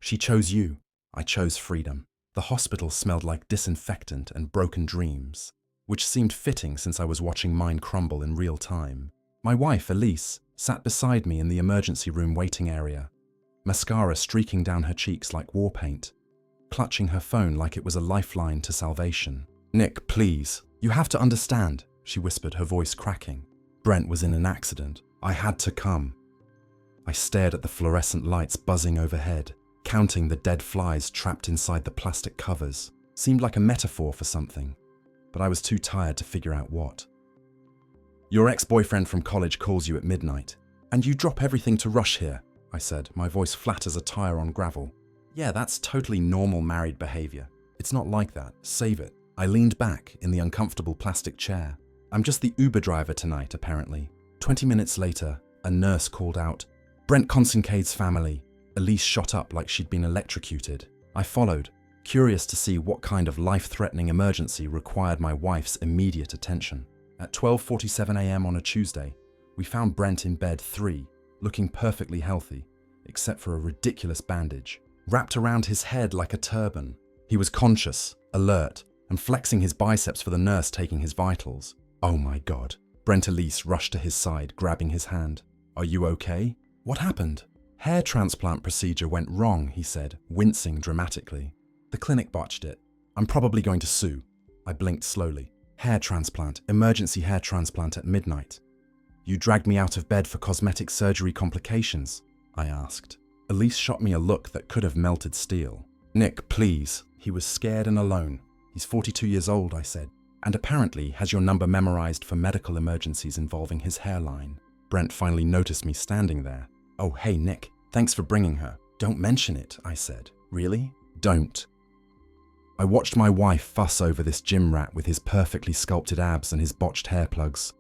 She chose you. I chose freedom. The hospital smelled like disinfectant and broken dreams, which seemed fitting since I was watching mine crumble in real time. My wife, Elise, sat beside me in the emergency room waiting area, mascara streaking down her cheeks like war paint, clutching her phone like it was a lifeline to salvation. "Nick, please, you have to understand," she whispered, her voice cracking. "Brent was in an accident. I had to come." I stared at the fluorescent lights buzzing overhead, counting the dead flies trapped inside the plastic covers. Seemed like a metaphor for something, but I was too tired to figure out what. "Your ex-boyfriend from college calls you at midnight, and you drop everything to rush here," I said, my voice flat as a tire on gravel. "Yeah, that's totally normal married behavior. It's not like that. Save it." I leaned back in the uncomfortable plastic chair. "I'm just the Uber driver tonight, apparently." 20 minutes later, a nurse called out, "Brent Consincade's family." Elise shot up like she'd been electrocuted. I followed, curious to see what kind of life-threatening emergency required my wife's immediate attention. At 12:47 a.m. on a Tuesday, we found Brent in bed 3, looking perfectly healthy, except for a ridiculous bandage wrapped around his head like a turban. He was conscious, alert, and flexing his biceps for the nurse taking his vitals. "Oh my God." Brent Elise rushed to his side, grabbing his hand. "Are you okay? What happened?" "Hair transplant procedure went wrong," he said, wincing dramatically. "The clinic botched it. I'm probably going to sue." I blinked slowly. "Hair transplant, emergency hair transplant at midnight. You dragged me out of bed for cosmetic surgery complications?" I asked. Elise shot me a look that could have melted steel. "Nick, please." He was scared and alone. "He's 42 years old," I said, "and apparently has your number memorized for medical emergencies involving his hairline." Brent finally noticed me standing there. "Oh, hey, Nick, thanks for bringing her." "Don't mention it," I said. "Really? Don't." I watched my wife fuss over this gym rat with his perfectly sculpted abs and his botched hair plugs,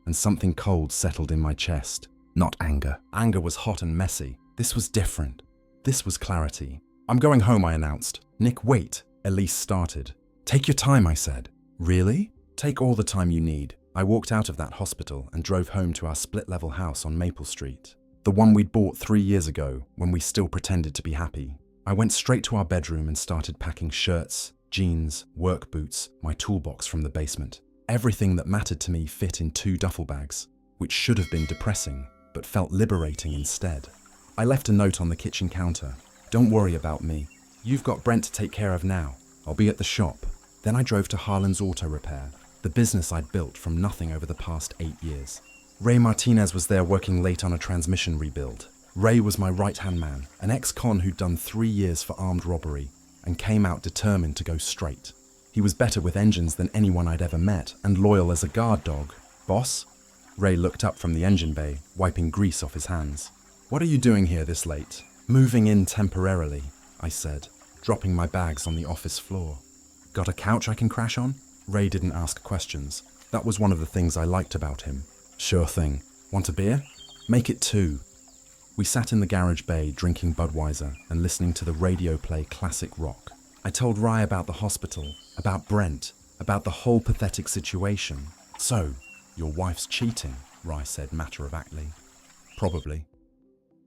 and something cold settled in my chest. Not anger. Anger was hot and messy. This was different. This was clarity. "I'm going home," I announced. "Nick, wait." Elise started. "Take your time," I said. "Really?" "Take all the time you need." I walked out of that hospital and drove home to our split-level house on Maple Street, the one we'd bought 3 years ago when we still pretended to be happy. I went straight to our bedroom and started packing shirts, jeans, work boots, my toolbox from the basement. Everything that mattered to me fit in 2 duffel bags, which should have been depressing, but felt liberating instead. I left a note on the kitchen counter. "Don't worry about me. You've got Brent to take care of now. I'll be at the shop." Then I drove to Harlan's Auto Repair, the business I'd built from nothing over the past 8 years. Ray Martinez was there working late on a transmission rebuild. Ray was my right-hand man, an ex-con who'd done 3 years for armed robbery and came out determined to go straight. He was better with engines than anyone I'd ever met and loyal as a guard dog. "Boss?" Ray looked up from the engine bay, wiping grease off his hands. "What are you doing here this late?" "Moving in temporarily," I said, dropping my bags on the office floor. "Got a couch I can crash on?" Ray didn't ask questions. That was one of the things I liked about him. "Sure thing. Want a beer?" "Make it 2. We sat in the garage bay drinking Budweiser and listening to the radio play classic rock. I told Rai about the hospital, about Brent, about the whole pathetic situation. "So, your wife's cheating," Rai said matter-of-factly. "Probably."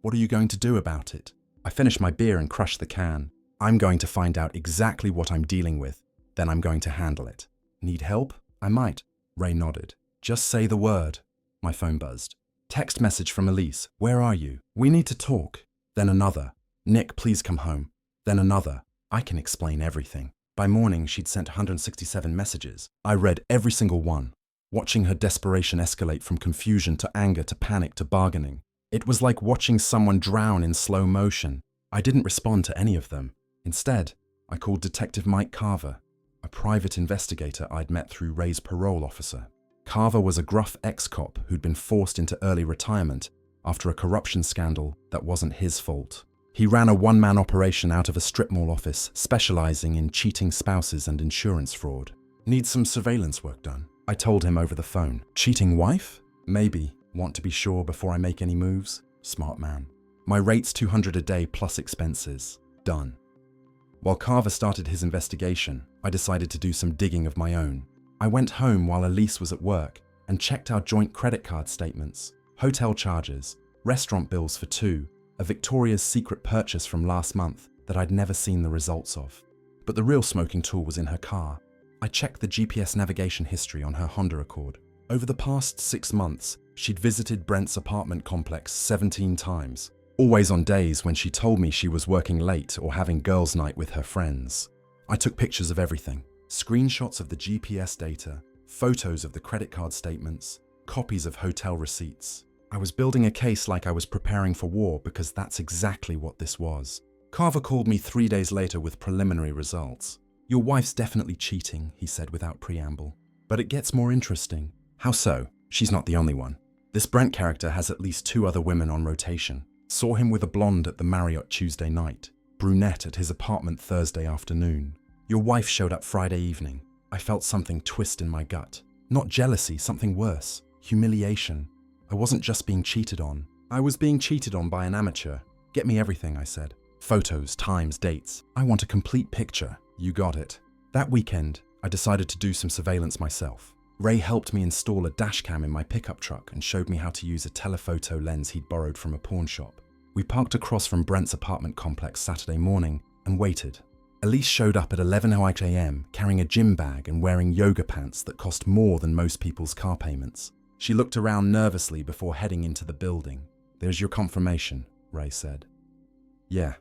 "What are you going to do about it?" I finished my beer and crushed the can. "I'm going to find out exactly what I'm dealing with, then I'm going to handle it." "Need help?" "I might." Ray nodded. "Just say the word." My phone buzzed. Text message from Elise. "Where are you? We need to talk." Then another. "Nick, please come home." Then another. I can explain everything. By morning, she'd sent 167 messages. I read every single one, watching her desperation escalate from confusion to anger to panic to bargaining. It was like watching someone drown in slow motion. I didn't respond to any of them. Instead, I called Detective Mike Carver, a private investigator I'd met through Ray's parole officer. Carver was a gruff ex-cop who'd been forced into early retirement after a corruption scandal that wasn't his fault. He ran a one-man operation out of a strip mall office, specializing in cheating spouses and insurance fraud. "Need some surveillance work done," I told him over the phone. "Cheating wife? Maybe. Want to be sure before I make any moves?" Smart man. "My rate's $200 a day plus expenses." Done. While Carver started his investigation, I decided to do some digging of my own. I went home while Elise was at work and checked our joint credit card statements, hotel charges, restaurant bills for 2, a Victoria's Secret purchase from last month, that I'd never seen the results of. But the real smoking tool was in her car. I checked the GPS navigation history on her Honda Accord. Over the past 6 months, she'd visited Brent's apartment complex 17 times, always on days when she told me she was working late or having girls' night with her friends. I took pictures of everything, screenshots of the GPS data, photos of the credit card statements, copies of hotel receipts. I was building a case like I was preparing for war because that's exactly what this was. Carver called me 3 days later with preliminary results. "Your wife's definitely cheating," he said without preamble. "But it gets more interesting." "How so?" "She's not the only one. This Brent character has at least 2 other women on rotation. Saw him with a blonde at the Marriott Tuesday night, brunette at his apartment Thursday afternoon. Your wife showed up Friday evening. I felt something twist in my gut. Not jealousy, something worse. Humiliation. I wasn't just being cheated on. I was being cheated on by an amateur. "Get me everything," I said. "Photos, times, dates. I want a complete picture." "You got it." That weekend, I decided to do some surveillance myself. Ray helped me install a dashcam in my pickup truck and showed me how to use a telephoto lens he'd borrowed from a pawn shop. We parked across from Brent's apartment complex Saturday morning and waited. Elise showed up at 11:08 a.m. carrying a gym bag and wearing yoga pants that cost more than most people's car payments. She looked around nervously before heading into the building. "There's your confirmation," Ray said. "Yeah."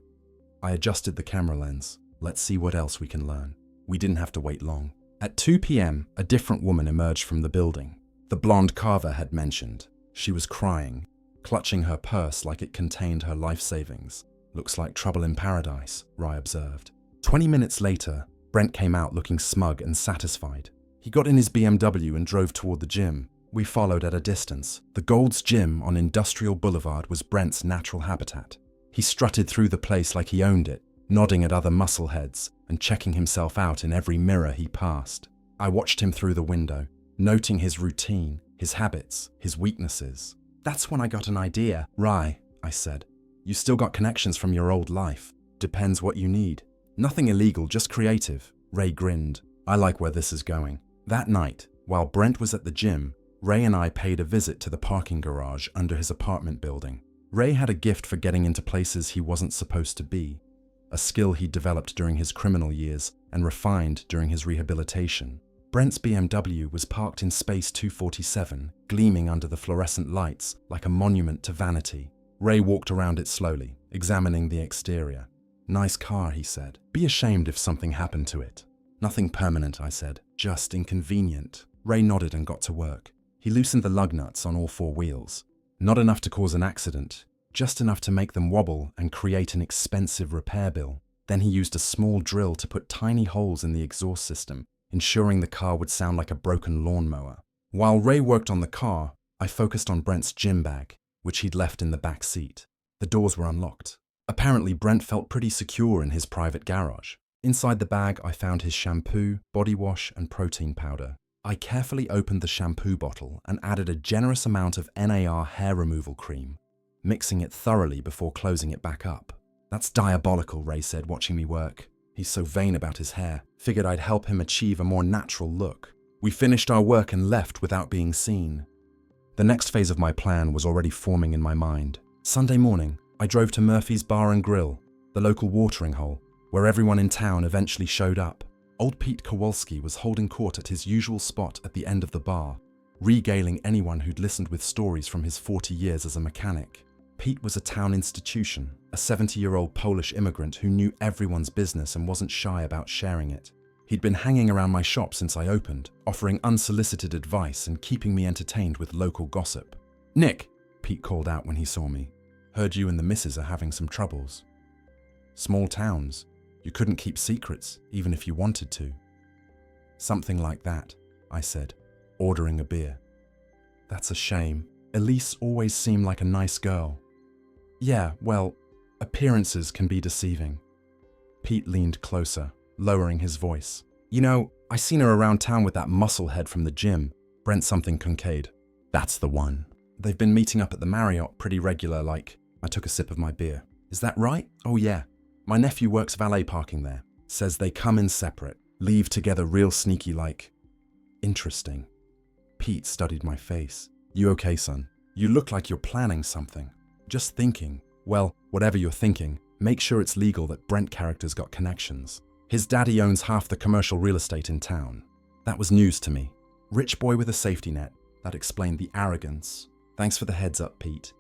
I adjusted the camera lens. Let's see what else we can learn. We didn't have to wait long. At 2 p.m., a different woman emerged from the building. The blonde Carver had mentioned. She was crying, clutching her purse like it contained her life savings. "Looks like trouble in paradise," Ray observed. 20 minutes later, Brent came out looking smug and satisfied. He got in his BMW and drove toward the gym. We followed at a distance. The Gold's Gym on Industrial Boulevard was Brent's natural habitat. He strutted through the place like he owned it, nodding at other muscleheads and checking himself out in every mirror he passed. I watched him through the window, noting his routine, his habits, his weaknesses. "That's when I got an idea." "Ray," I said, "you still got connections from your old life. Depends what you need." "Nothing illegal, just creative." Ray grinned. "I like where this is going." That night, while Brent was at the gym, Ray and I paid a visit to the parking garage under his apartment building. Ray had a gift for getting into places he wasn't supposed to be, a skill he developed during his criminal years and refined during his rehabilitation. Brent's BMW was parked in space 247, gleaming under the fluorescent lights like a monument to vanity. Ray walked around it slowly, examining the exterior. "Nice car," he said. "Be ashamed if something happened to it." "Nothing permanent," I said. "Just inconvenient." Ray nodded and got to work. He loosened the lug nuts on all 4 wheels. Not enough to cause an accident, just enough to make them wobble and create an expensive repair bill. Then he used a small drill to put tiny holes in the exhaust system, ensuring the car would sound like a broken lawnmower. While Ray worked on the car, I focused on Brent's gym bag, which he'd left in the back seat. The doors were unlocked. Apparently, Brent felt pretty secure in his private garage. Inside the bag, I found his shampoo, body wash, and protein powder. I carefully opened the shampoo bottle and added a generous amount of NAR hair removal cream, mixing it thoroughly before closing it back up. "That's diabolical," Ray said, watching me work. He's so vain about his hair. Figured I'd help him achieve a more natural look. We finished our work and left without being seen. The next phase of my plan was already forming in my mind. Sunday morning, I drove to Murphy's Bar and Grill, the local watering hole, where everyone in town eventually showed up. Old Pete Kowalski was holding court at his usual spot at the end of the bar, regaling anyone who'd listened with stories from his 40 years as a mechanic. Pete was a town institution, a 70-year-old Polish immigrant who knew everyone's business and wasn't shy about sharing it. He'd been hanging around my shop since I opened, offering unsolicited advice and keeping me entertained with local gossip. "Nick," Pete called out when he saw me. "Heard you and the missus are having some troubles." "Small towns. You couldn't keep secrets, even if you wanted to." "Something like that," I said, ordering a beer. "That's a shame. Elise always seemed like a nice girl." "Yeah, well, appearances can be deceiving." Pete leaned closer, lowering his voice. "You know, I seen her around town with that musclehead from the gym, Brent something Kincaid." "That's the one. They've been meeting up at the Marriott pretty regular, like." I took a sip of my beer. "Is that right?" "Oh yeah. My nephew works valet parking there. Says they come in separate, leave together real sneaky like." "Interesting." Pete studied my face. "You okay, son? You look like you're planning something." "Just thinking." "Well, whatever you're thinking, Make sure it's legal that Brent character's got connections. His daddy owns half the commercial real estate in town. That was news to me. Rich boy with a safety net. That explained the arrogance. Thanks for the heads up, Pete.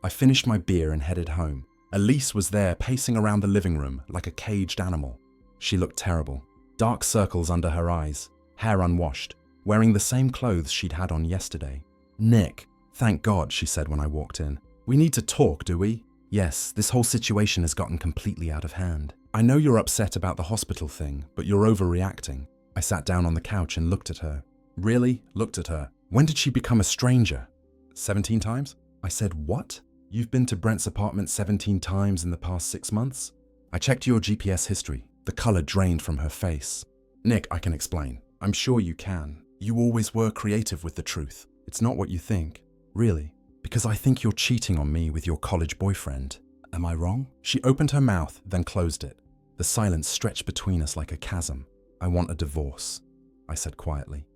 I finished my beer and headed home. Elise was there pacing around the living room like a caged animal. She looked terrible. Dark circles under her eyes, hair unwashed, wearing the same clothes she'd had on yesterday. Nick, thank God, she said when I walked in. We need to talk, do we? Yes, this whole situation has gotten completely out of hand. I know you're upset about the hospital thing, but you're overreacting. I sat down on the couch and looked at her. Really? Looked at her. When did she become a stranger? 17 times? I said, what? You've been to Brent's apartment 17 times in the past 6 months? I checked your GPS history. The color drained from her face. Nick, I can explain. I'm sure you can. You always were creative with the truth. It's not what you think. Really. Because I think you're cheating on me with your college boyfriend. Am I wrong? She opened her mouth, then closed it. The silence stretched between us like a chasm. I want a divorce, I said quietly.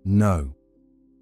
No.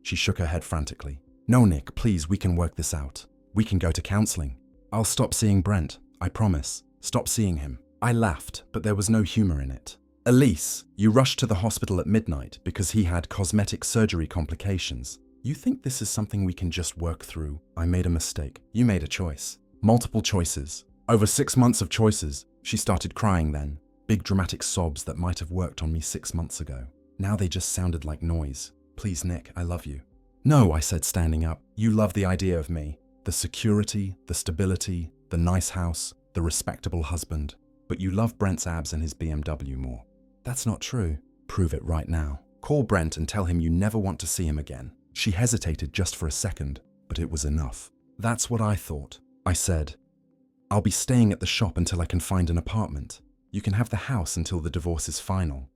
She shook her head frantically. No, Nick, please, we can work this out. We can go to counseling. I'll stop seeing Brent, I promise. Stop seeing him. I laughed, but there was no humor in it. Elise, you rushed to the hospital at midnight because he had cosmetic surgery complications. You think this is something we can just work through? I made a mistake. You made a choice. Multiple choices. Over 6 months of choices. She started crying then. Big dramatic sobs that might have worked on me 6 months ago. Now they just sounded like noise. Please, Nick, I love you. No, I said, standing up. You love the idea of me. The security, the stability, the nice house, the respectable husband. But you love Brent's abs and his BMW more. That's not true. Prove it right now. Call Brent and tell him you never want to see him again. She hesitated just for a second, but it was enough. That's what I thought. I said, I'll be staying at the shop until I can find an apartment. You can have the house until the divorce is final.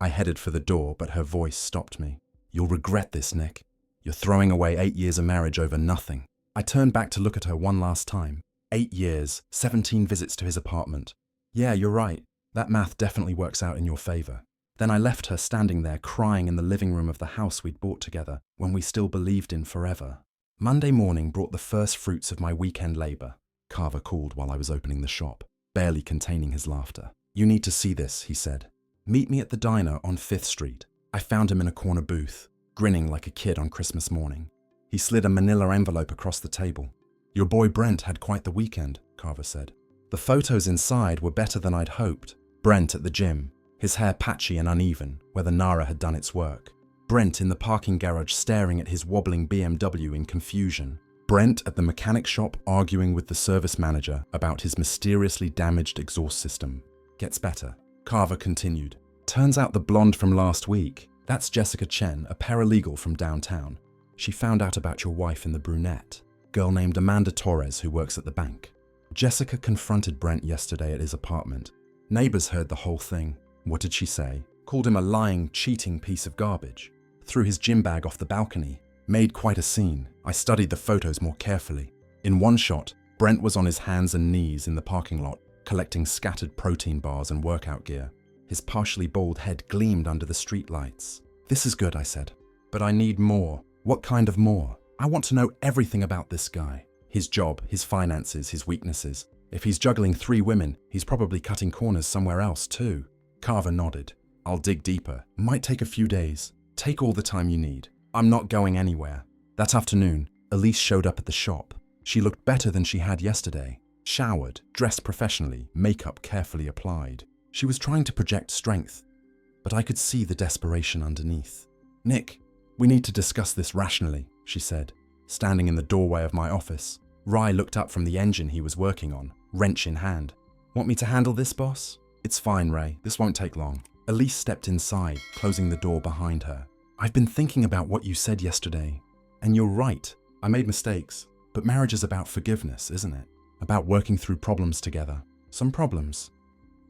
I headed for the door, but her voice stopped me. You'll regret this, Nick. You're throwing away 8 years of marriage over nothing. I turned back to look at her one last time. 8 years, 17 visits to his apartment. Yeah, you're right. That math definitely works out in your favor. Then I left her standing there crying in the living room of the house we'd bought together when we still believed in forever. Monday morning brought the first fruits of my weekend labor. Carver called while I was opening the shop, barely containing his laughter. You need to see this, he said. Meet me at the diner on 5th Street. I found him in a corner booth, grinning like a kid on Christmas morning. He slid a manila envelope across the table. Your boy Brent had quite the weekend, Carver said. The photos inside were better than I'd hoped. Brent at the gym, his hair patchy and uneven, where the Nara had done its work. Brent in the parking garage staring at his wobbling BMW in confusion. Brent at the mechanic shop arguing with the service manager about his mysteriously damaged exhaust system. Gets better. Carver continued. Turns out the blonde from last week, that's Jessica Chen, a paralegal from downtown. She found out about your wife in the brunette, girl named Amanda Torres who works at the bank. Jessica confronted Brent yesterday at his apartment. Neighbors heard the whole thing. What did she say? Called him a lying, cheating piece of garbage. Threw his gym bag off the balcony. Made quite a scene. I studied the photos more carefully. In one shot, Brent was on his hands and knees in the parking lot, collecting scattered protein bars and workout gear. His partially bald head gleamed under the street lights. This is good, I said. But I need more. What kind of more? I want to know everything about this guy. His job, his finances, his weaknesses. If he's juggling 3 women, he's probably cutting corners somewhere else too. Carver nodded. I'll dig deeper. Might take a few days. Take all the time you need. I'm not going anywhere. That afternoon, Elise showed up at the shop. She looked better than she had yesterday. Showered, dressed professionally, makeup carefully applied. She was trying to project strength, but I could see the desperation underneath. Nick, we need to discuss this rationally, she said, standing in the doorway of my office. Rye looked up from the engine he was working on, wrench in hand. Want me to handle this, boss? It's fine, Ray. This won't take long. Elise stepped inside, closing the door behind her. I've been thinking about what you said yesterday, and you're right. I made mistakes, but marriage is about forgiveness, isn't it? About working through problems together. Some problems.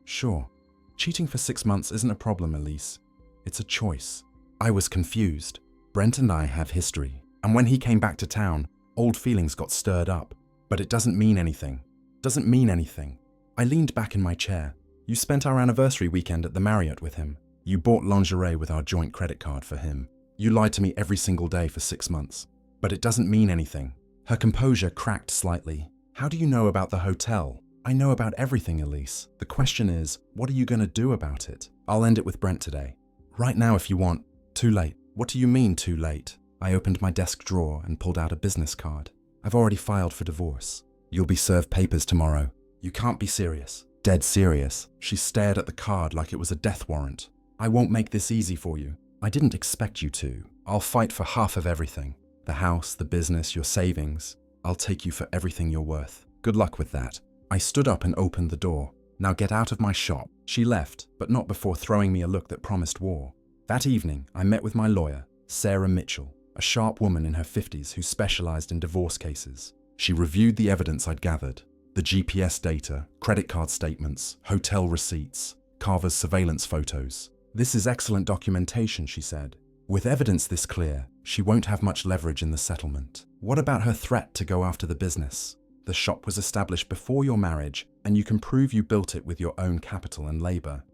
Sure. Cheating for 6 months isn't a problem, Elise. It's a choice. I was confused. Brent and I have history, and when he came back to town, old feelings got stirred up. But it doesn't mean anything. Doesn't mean anything. I leaned back in my chair. You spent our anniversary weekend at the Marriott with him. You bought lingerie with our joint credit card for him. You lied to me every single day for 6 months. But it doesn't mean anything. Her composure cracked slightly. How do you know about the hotel? I know about everything, Elise. The question is, what are you going to do about it? I'll end it with Brent today. Right now if you want. Too late. What do you mean, too late? I opened my desk drawer and pulled out a business card. I've already filed for divorce. You'll be served papers tomorrow. You can't be serious. Dead serious. She stared at the card like it was a death warrant. I won't make this easy for you. I didn't expect you to. I'll fight for half of everything. The house, the business, your savings. I'll take you for everything you're worth. Good luck with that. I stood up and opened the door. Now get out of my shop. She left, but not before throwing me a look that promised war. That evening, I met with my lawyer, Sarah Mitchell, a sharp woman in her 50s who specialized in divorce cases. She reviewed the evidence I'd gathered. The GPS data, credit card statements, hotel receipts, Carver's surveillance photos. This is excellent documentation, she said. With evidence this clear, she won't have much leverage in the settlement. What about her threat to go after the business? The shop was established before your marriage, and you can prove you built it with your own capital and labor.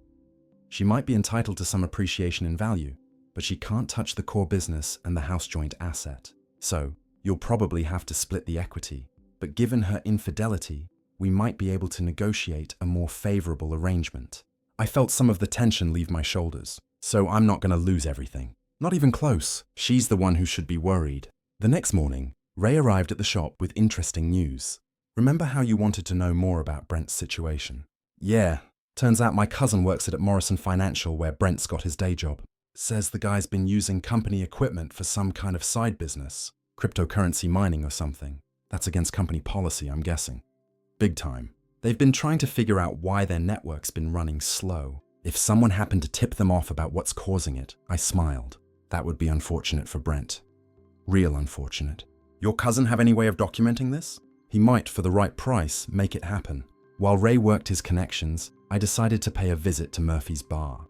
She might be entitled to some appreciation in value, but she can't touch the core business and the house joint asset. So, you'll probably have to split the equity. But given her infidelity, we might be able to negotiate a more favorable arrangement. I felt some of the tension leave my shoulders, so I'm not going to lose everything. Not even close. She's the one who should be worried. The next morning, Ray arrived at the shop with interesting news. Remember how you wanted to know more about Brent's situation? Yeah, turns out my cousin works at Morrison Financial where Brent's got his day job. Says the guy's been using company equipment for some kind of side business, cryptocurrency mining or something. That's against company policy, I'm guessing. Big time. They've been trying to figure out why their network's been running slow. If someone happened to tip them off about what's causing it, I smiled. That would be unfortunate for Brent. Real unfortunate. Your cousin have any way of documenting this? He might, for the right price, make it happen. While Ray worked his connections, I decided to pay a visit to Murphy's bar.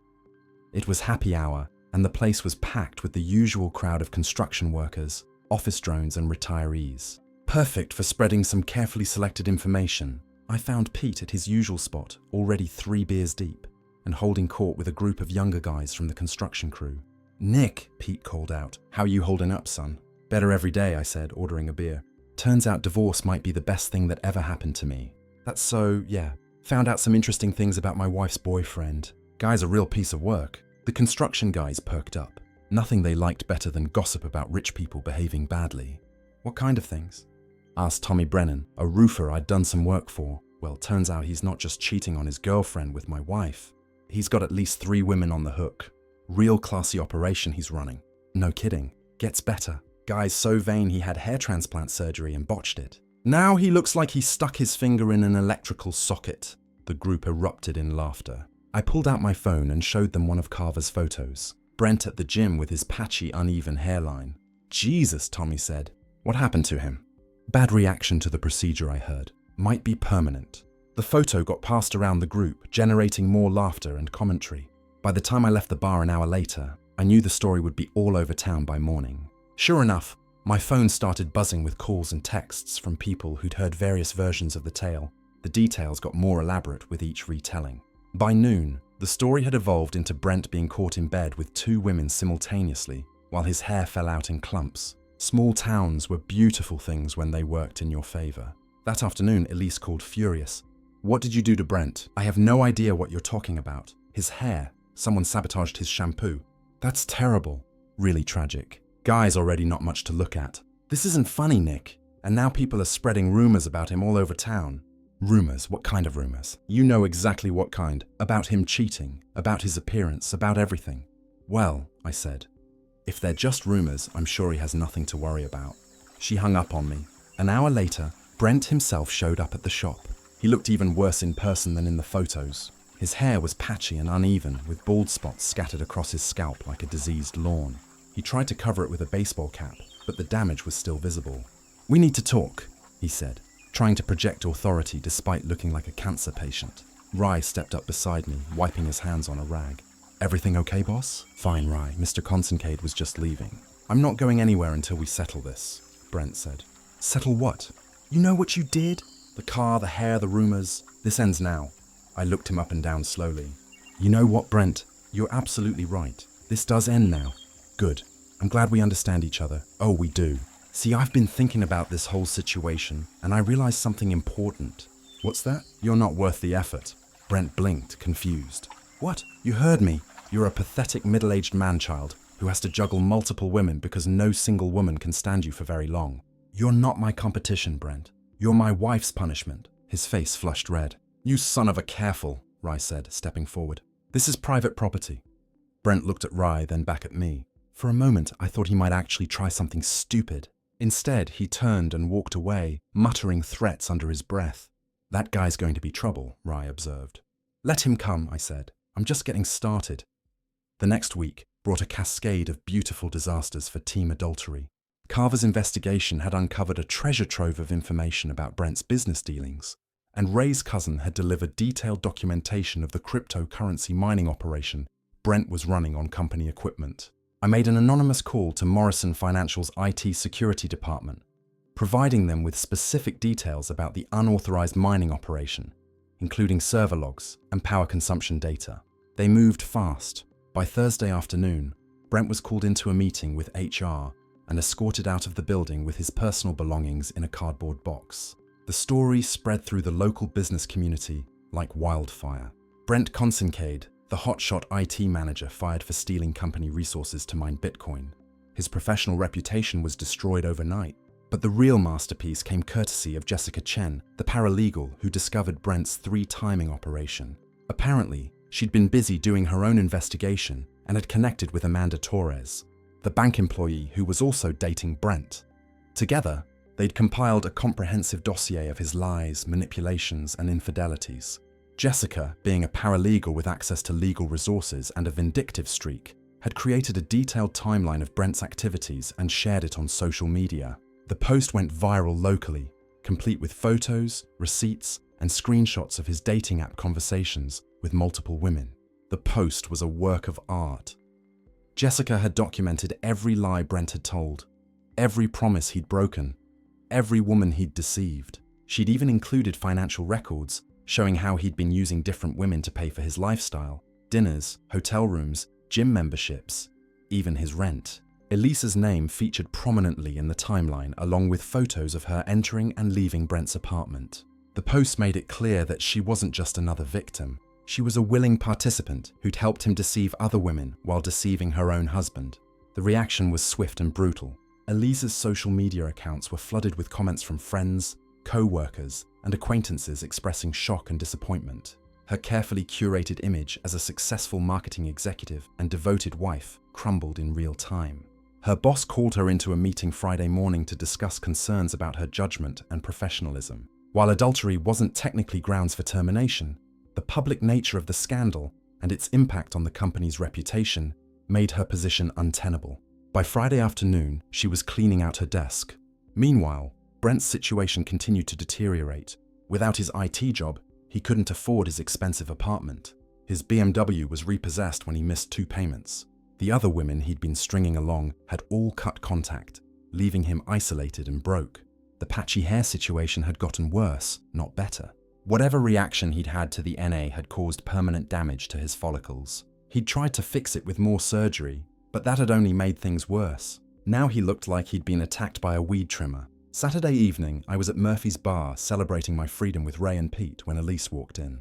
It was happy hour, and the place was packed with the usual crowd of construction workers, office drones and retirees. Perfect for spreading some carefully selected information, I found Pete at his usual spot, already 3 beers deep, and holding court with a group of younger guys from the construction crew. "Nick," Pete called out, "how you holding up, son?" "Better every day," I said, ordering a beer. Turns out divorce might be the best thing that ever happened to me. That's so, yeah. Found out some interesting things about my wife's boyfriend. Guy's a real piece of work. The construction guys perked up. Nothing they liked better than gossip about rich people behaving badly. "What kind of things?" Asked Tommy Brennan, a roofer I'd done some work for. Well, turns out he's not just cheating on his girlfriend with my wife. He's got at least 3 women on the hook. Real classy operation he's running. No kidding. Gets better. Guy's so vain he had hair transplant surgery and botched it. Now he looks like he stuck his finger in an electrical socket. The group erupted in laughter. I pulled out my phone and showed them one of Carver's photos. Brent at the gym with his patchy, uneven hairline. "Jesus," Tommy said. "What happened to him?" "Bad reaction to the procedure, I heard. Might be permanent." The photo got passed around the group, generating more laughter and commentary. By the time I left the bar an hour later, I knew the story would be all over town by morning. Sure enough, my phone started buzzing with calls and texts from people who'd heard various versions of the tale. The details got more elaborate with each retelling. By noon, the story had evolved into Brent being caught in bed with 2 women simultaneously, while his hair fell out in clumps. Small towns were beautiful things when they worked in your favor. That afternoon, Elise called furious. "What did you do to Brent? I have no idea what you're talking about. His hair. Someone sabotaged his shampoo." "That's terrible. Really tragic. Guy's already not much to look at." "This isn't funny, Nick. And now people are spreading rumors about him all over town." "Rumors? What kind of rumors?" "You know exactly what kind. About him cheating, about his appearance, about everything." "Well," I said, "if they're just rumors, I'm sure he has nothing to worry about." She hung up on me. An hour later, Brent himself showed up at the shop. He looked even worse in person than in the photos. His hair was patchy and uneven, with bald spots scattered across his scalp like a diseased lawn. He tried to cover it with a baseball cap, but the damage was still visible. "We need to talk," he said, trying to project authority despite looking like a cancer patient. Rye stepped up beside me, wiping his hands on a rag. "Everything okay, boss?" "Fine, Rye. Mr. Consoncade was just leaving." "I'm not going anywhere until we settle this," Brent said. "Settle what?" "You know what you did? The car, the hair, the rumors. This ends now." I looked him up and down slowly. "You know what, Brent? You're absolutely right. This does end now." "Good. I'm glad we understand each other." "Oh, we do. See, I've been thinking about this whole situation, and I realized something important. What's that? You're not worth the effort. Brent blinked, confused. What? You heard me. You're a pathetic middle-aged man-child who has to juggle multiple women because no single woman can stand you for very long. You're not my competition, Brent. You're my wife's punishment. His face flushed red. You son of a careful, Rye said, stepping forward. This is private property. Brent looked at Rye, then back at me. For a moment, I thought he might actually try something stupid. Instead, he turned and walked away, muttering threats under his breath. That guy's going to be trouble, Rye observed. Let him come, I said. I'm just getting started. The next week brought a cascade of beautiful disasters for Team Adultery. Carver's investigation had uncovered a treasure trove of information about Brent's business dealings, and Ray's cousin had delivered detailed documentation of the cryptocurrency mining operation Brent was running on company equipment. I made an anonymous call to Morrison Financial's IT security department, providing them with specific details about the unauthorized mining operation, including server logs and power consumption data. They moved fast. By Thursday afternoon, Brent was called into a meeting with HR and escorted out of the building with his personal belongings in a cardboard box. The story spread through the local business community like wildfire. Brent Consincade, the hotshot IT manager fired for stealing company resources to mine Bitcoin. His professional reputation was destroyed overnight. But the real masterpiece came courtesy of Jessica Chen, the paralegal who discovered Brent's timing operation. Apparently, she'd been busy doing her own investigation and had connected with Amanda Torres, the bank employee who was also dating Brent. Together, they'd compiled a comprehensive dossier of his lies, manipulations, and infidelities. Jessica, being a paralegal with access to legal resources and a vindictive streak, had created a detailed timeline of Brent's activities and shared it on social media. The post went viral locally, complete with photos, receipts, and screenshots of his dating app conversations with multiple women. The post was a work of art. Jessica had documented every lie Brent had told, every promise he'd broken, every woman he'd deceived. She'd even included financial records showing how he'd been using different women to pay for his lifestyle, dinners, hotel rooms, gym memberships, even his rent. Elisa's name featured prominently in the timeline along with photos of her entering and leaving Brent's apartment. The post made it clear that she wasn't just another victim. She was a willing participant who'd helped him deceive other women while deceiving her own husband. The reaction was swift and brutal. Elisa's social media accounts were flooded with comments from friends, co-workers, and acquaintances expressing shock and disappointment. Her carefully curated image as a successful marketing executive and devoted wife crumbled in real time. Her boss called her into a meeting Friday morning to discuss concerns about her judgment and professionalism. While adultery wasn't technically grounds for termination, the public nature of the scandal and its impact on the company's reputation made her position untenable. By Friday afternoon, she was cleaning out her desk. Meanwhile, Brent's situation continued to deteriorate. Without his IT job, he couldn't afford his expensive apartment. His BMW was repossessed when he missed 2 payments. The other women he'd been stringing along had all cut contact, leaving him isolated and broke. The patchy hair situation had gotten worse, not better. Whatever reaction he'd had to the NA had caused permanent damage to his follicles. He'd tried to fix it with more surgery, but that had only made things worse. Now he looked like he'd been attacked by a weed trimmer. Saturday evening, I was at Murphy's bar celebrating my freedom with Ray and Pete when Elise walked in.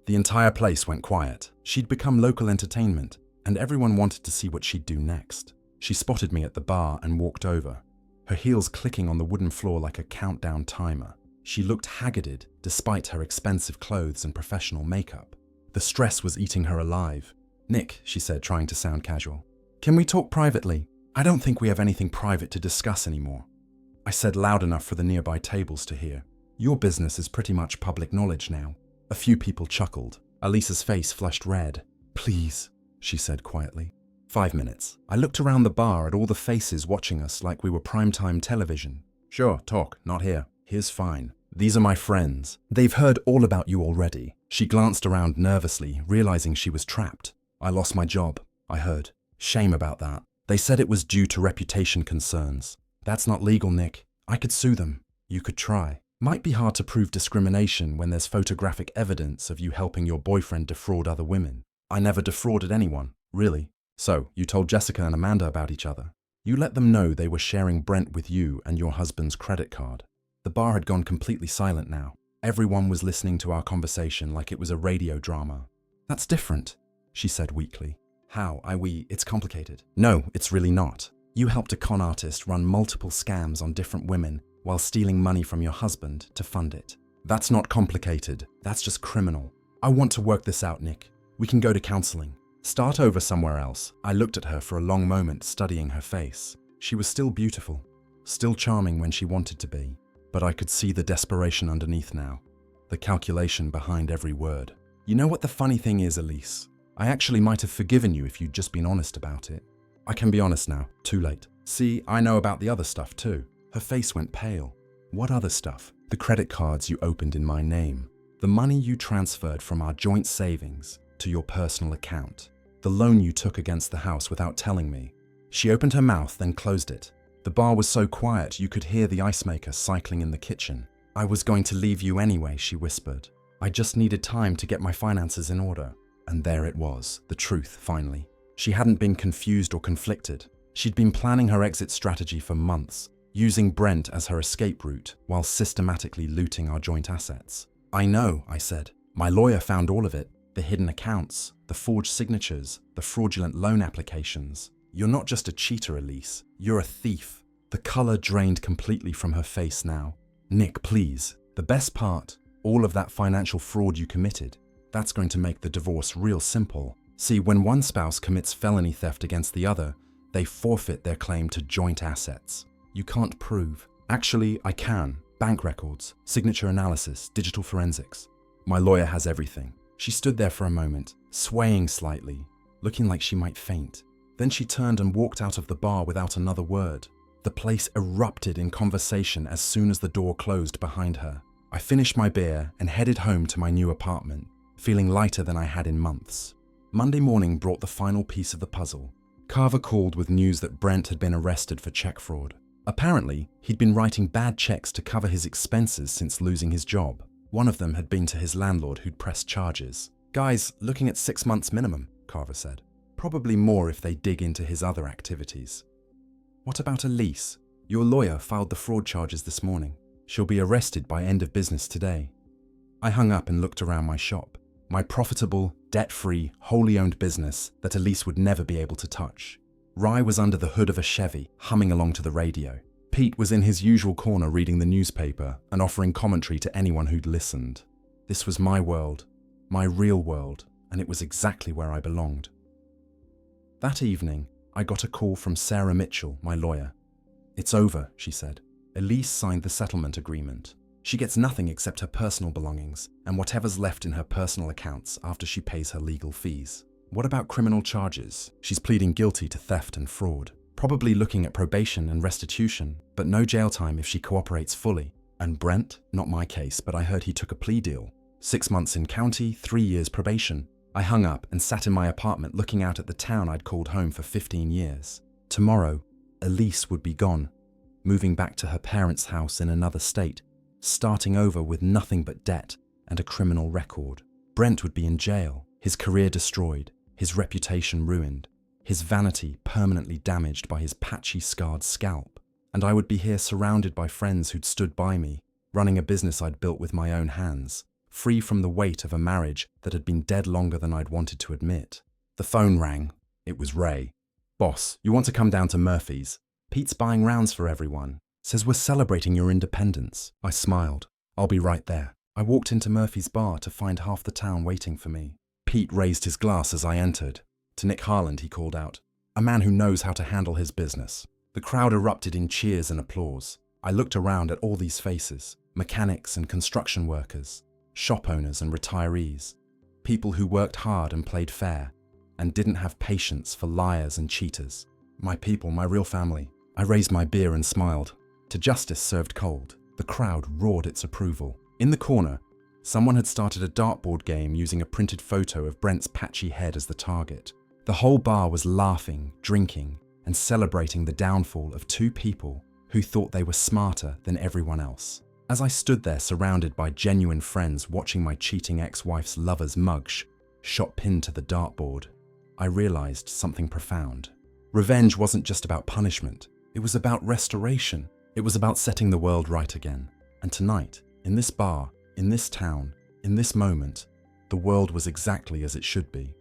The entire place went quiet. She'd become local entertainment, and everyone wanted to see what she'd do next. She spotted me at the bar and walked over, her heels clicking on the wooden floor like a countdown timer. She looked haggarded despite her expensive clothes and professional makeup. The stress was eating her alive. "Nick," she said, trying to sound casual, "can we talk privately? I don't think we have anything private to discuss anymore." I said loud enough for the nearby tables to hear. "Your business is pretty much public knowledge now." A few people chuckled. Elisa's face flushed red. "Please," she said quietly. 5 minutes. I looked around the bar at all the faces watching us like we were primetime television. "Sure, talk, not here. Here's fine. These are my friends. They've heard all about you already." She glanced around nervously, realizing she was trapped. "I lost my job," I heard. "Shame about that. They said it was due to reputation concerns." "That's not legal, Nick. I could sue them." "You could try. Might be hard to prove discrimination when there's photographic evidence of you helping your boyfriend defraud other women." "I never defrauded anyone, really." "So, you told Jessica and Amanda about each other. You let them know they were sharing Brent with you and your husband's credit card." The bar had gone completely silent now. Everyone was listening to our conversation like it was a radio drama. "That's different," she said weakly. "How? It's complicated." "No, it's really not. You helped a con artist run multiple scams on different women while stealing money from your husband to fund it. That's not complicated. That's just criminal. I want to work this out, Nick. We can go to counseling. Start over somewhere else." I looked at her for a long moment, studying her face. She was still beautiful, still charming when she wanted to be, but I could see the desperation underneath now, the calculation behind every word. "You know what the funny thing is, Elise? I actually might have forgiven you if you'd just been honest about it. I can be honest now. Too late. See, I know about the other stuff too." Her face went pale. "What other stuff?" "The credit cards you opened in my name. The money you transferred from our joint savings to your personal account. The loan you took against the house without telling me." She opened her mouth, then closed it. The bar was so quiet you could hear the ice maker cycling in the kitchen. "I was going to leave you anyway," she whispered. "I just needed time to get my finances in order." And there it was, the truth, finally. She hadn't been confused or conflicted. She'd been planning her exit strategy for months, using Brent as her escape route while systematically looting our joint assets. "I know," I said. "My lawyer found all of it. The hidden accounts, the forged signatures, the fraudulent loan applications. You're not just a cheater, Elise. You're a thief." The color drained completely from her face now. "Nick, please. The best part, all of that financial fraud you committed, that's going to make the divorce real simple. See, when one spouse commits felony theft against the other, they forfeit their claim to joint assets. You can't prove." "Actually, I can. Bank records, signature analysis, digital forensics. My lawyer has everything." She stood there for a moment, swaying slightly, looking like she might faint. Then she turned and walked out of the bar without another word. The place erupted in conversation as soon as the door closed behind her. I finished my beer and headed home to my new apartment, feeling lighter than I had in months. Monday morning brought the final piece of the puzzle. Carver called with news that Brent had been arrested for check fraud. Apparently, he'd been writing bad checks to cover his expenses since losing his job. One of them had been to his landlord who'd pressed charges. "Guys, looking at 6 months minimum," Carver said. "Probably more if they dig into his other activities." "What about Elise? Your lawyer filed the fraud charges this morning. She'll be arrested by end of business today." I hung up and looked around my shop. My profitable, debt-free, wholly owned business that Elise would never be able to touch. Rye was under the hood of a Chevy, humming along to the radio. Pete was in his usual corner reading the newspaper and offering commentary to anyone who'd listened. This was my world, my real world, and it was exactly where I belonged. That evening, I got a call from Sarah Mitchell, my lawyer. "It's over," she said. "Elise signed the settlement agreement. She gets nothing except her personal belongings and whatever's left in her personal accounts after she pays her legal fees." "What about criminal charges?" "She's pleading guilty to theft and fraud. Probably looking at probation and restitution, but no jail time if she cooperates fully." "And Brent? Not my case, but I heard he took a plea deal. 6 months in county, 3 years probation." I hung up and sat in my apartment looking out at the town I'd called home for 15 years. Tomorrow, Elise would be gone, moving back to her parents' house in another state, starting over with nothing but debt and a criminal record. Brent would be in jail, his career destroyed, his reputation ruined, his vanity permanently damaged by his patchy, scarred scalp. And I would be here surrounded by friends who'd stood by me, running a business I'd built with my own hands, free from the weight of a marriage that had been dead longer than I'd wanted to admit. The phone rang. It was Ray. "Boss, you want to come down to Murphy's? Pete's buying rounds for everyone. Says we're celebrating your independence." I smiled. "I'll be right there." I walked into Murphy's bar to find half the town waiting for me. Pete raised his glass as I entered. To Nick Harland, he called out, "A man who knows how to handle his business." The crowd erupted in cheers and applause. I looked around at all these faces, mechanics and construction workers, shop owners and retirees, people who worked hard and played fair, and didn't have patience for liars and cheaters. My people, my real family. I raised my beer and smiled. To justice served cold. The crowd roared its approval. In the corner, someone had started a dartboard game using a printed photo of Brent's patchy head as the target. The whole bar was laughing, drinking, and celebrating the downfall of two people who thought they were smarter than everyone else. As I stood there surrounded by genuine friends watching my cheating ex-wife's lover's mug shot pinned to the dartboard, I realized something profound. Revenge wasn't just about punishment. It was about restoration. It was about setting the world right again. And tonight, in this bar, In this town, in this moment, the world was exactly as it should be.